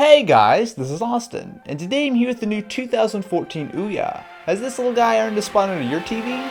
Hey guys, this is Austin, and today I'm here with the new 2014 Ouya. Has this little guy earned a spot on your TV?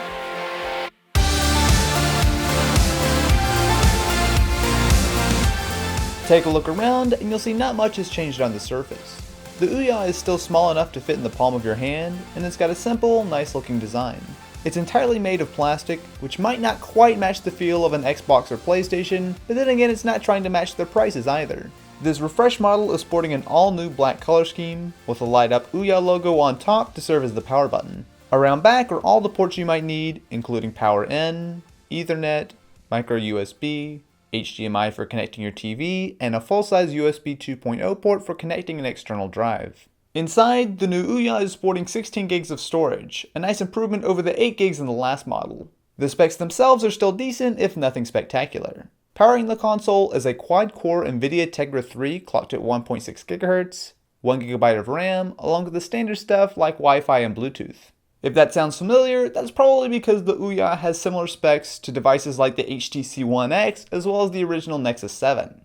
Take a look around and you'll see not much has changed on the surface. The Ouya is still small enough to fit in the palm of your hand, and it's got a simple, nice looking design. It's entirely made of plastic, which might not quite match the feel of an Xbox or PlayStation, but then again it's not trying to match their prices either. This refreshed model is sporting an all-new black color scheme, with a light-up Ouya logo on top to serve as the power button. Around back are all the ports you might need, including power in, Ethernet, micro USB, HDMI for connecting your TV, and a full-size USB 2.0 port for connecting an external drive. Inside, the new Ouya is sporting 16 gigs of storage, a nice improvement over the 8 gigs in the last model. The specs themselves are still decent, if nothing spectacular. Powering the console is a quad-core NVIDIA Tegra 3 clocked at 1.6 GHz, 1GB of RAM, along with the standard stuff like Wi-Fi and Bluetooth. If that sounds familiar, that's probably because the Ouya has similar specs to devices like the HTC One X as well as the original Nexus 7.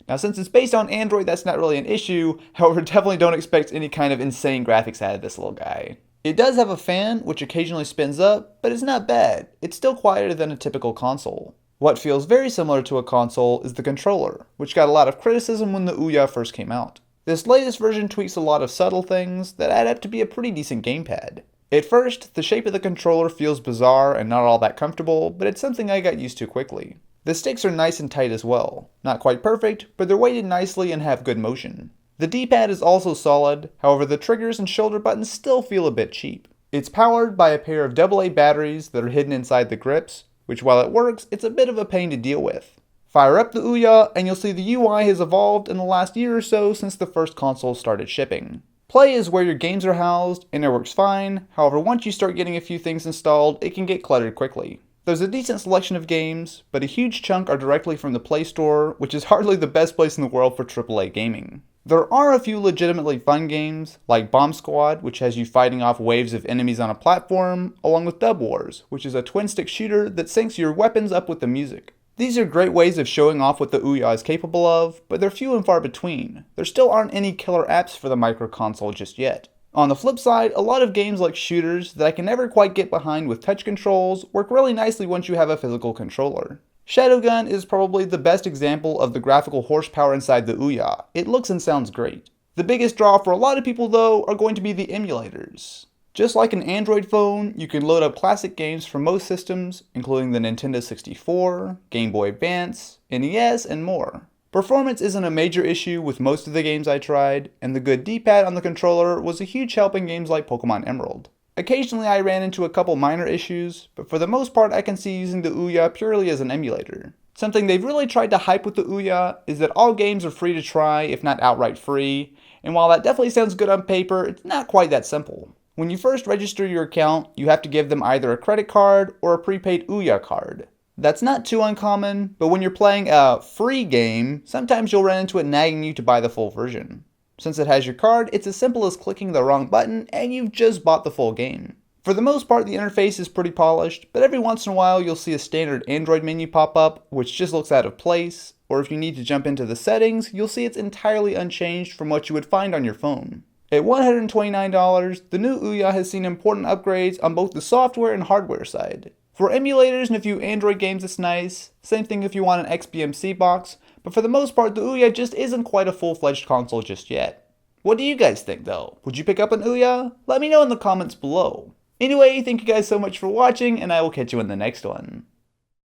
Now since it's based on Android, that's not really an issue, however definitely don't expect any kind of insane graphics out of this little guy. It does have a fan, which occasionally spins up, but it's not bad. It's still quieter than a typical console. What feels very similar to a console is the controller, which got a lot of criticism when the Ouya first came out. This latest version tweaks a lot of subtle things that add up to be a pretty decent gamepad. At first, the shape of the controller feels bizarre and not all that comfortable, but it's something I got used to quickly. The sticks are nice and tight as well. Not quite perfect, but they're weighted nicely and have good motion. The D-pad is also solid, however the triggers and shoulder buttons still feel a bit cheap. It's powered by a pair of AA batteries that are hidden inside the grips, which while it works, it's a bit of a pain to deal with. Fire up the Ouya and you'll see the UI has evolved in the last year or so since the first console started shipping. Play is where your games are housed and it works fine, however once you start getting a few things installed, it can get cluttered quickly. There's a decent selection of games, but a huge chunk are directly from the Play Store, which is hardly the best place in the world for AAA gaming. There are a few legitimately fun games, like BombSquad, which has you fighting off waves of enemies on a platform, along with DubWars, which is a twin-stick shooter that syncs your weapons up with the music. These are great ways of showing off what the Ouya is capable of, but they're few and far between. There still aren't any killer apps for the micro console just yet. On the flip side, a lot of games like shooters that I can never quite get behind with touch controls work really nicely once you have a physical controller. ShadowGun is probably the best example of the graphical horsepower inside the Ouya. It looks and sounds great. The biggest draw for a lot of people though are going to be the emulators. Just like an Android phone, you can load up classic games from most systems, including the Nintendo 64, Game Boy Advance, NES, and more. Performance isn't a major issue with most of the games I tried, and the good D-pad on the controller was a huge help in games like Pokemon Emerald. Occasionally I ran into a couple minor issues, but for the most part I can see using the Ouya purely as an emulator. Something they've really tried to hype with the Ouya is that all games are free to try, if not outright free, and while that definitely sounds good on paper, it's not quite that simple. When you first register your account, you have to give them either a credit card or a prepaid Ouya card. That's not too uncommon, but when you're playing a free game, sometimes you'll run into it nagging you to buy the full version. Since it has your card, it's as simple as clicking the wrong button and you've just bought the full game. For the most part, the interface is pretty polished, but every once in a while you'll see a standard Android menu pop up, which just looks out of place, or if you need to jump into the settings, you'll see it's entirely unchanged from what you would find on your phone. At $129, the new Ouya has seen important upgrades on both the software and hardware side. For emulators and a few Android games it's nice, same thing if you want an XBMC box, but for the most part the Ouya just isn't quite a full-fledged console just yet. What do you guys think though? Would you pick up an Ouya? Let me know in the comments below. Anyway, thank you guys so much for watching and I will catch you in the next one.